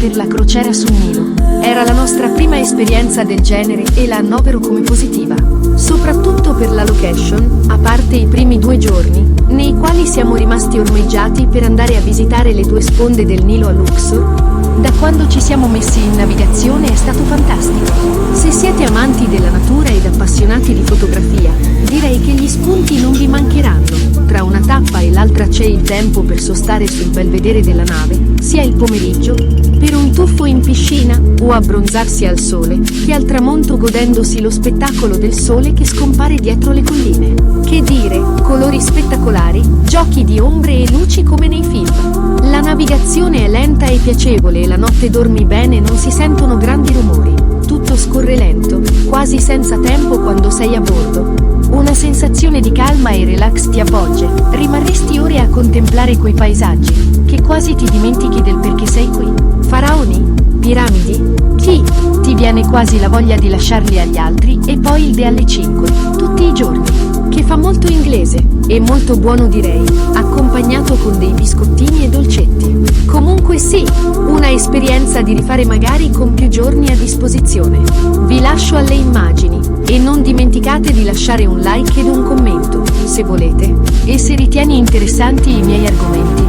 per la Crociera sul Nilo. Era la nostra prima esperienza del genere e la annovero come positiva. Soprattutto per la location, a parte i primi 2 giorni, nei quali siamo rimasti ormeggiati per andare a visitare le 2 sponde del Nilo a Luxor. Da quando ci siamo messi in navigazione è stato fantastico. Se siete amanti della natura ed appassionati di fotografia, direi che gli spunti non vi mancheranno. Tra una tappa e l'altra c'è il tempo per sostare sul belvedere della nave, sia il pomeriggio, per un tuffo in piscina, o abbronzarsi al sole, che al tramonto godendosi lo spettacolo del sole che scompare dietro le colline. Che dire, colori spettacolari, giochi di ombre e luci come nei film. La navigazione è lenta e piacevole e la notte dormi bene e non si sentono grandi rumori. Tutto scorre lento, quasi senza tempo quando sei a bordo. Una sensazione di calma e relax ti avvolge, rimarresti ore a contemplare quei paesaggi, che quasi ti dimentichi del perché sei qui. Faraoni? Piramidi? Ti viene quasi la voglia di lasciarli agli altri e poi il de alle 5, tutti i giorni, che fa molto inglese, e molto buono direi, accompagnato con dei biscottini e dolcetti. Comunque sì, una esperienza di rifare magari con più giorni a disposizione. Vi lascio alle immagini, e non dimenticate di lasciare un like ed un commento, se volete, e se ritieni interessanti i miei argomenti.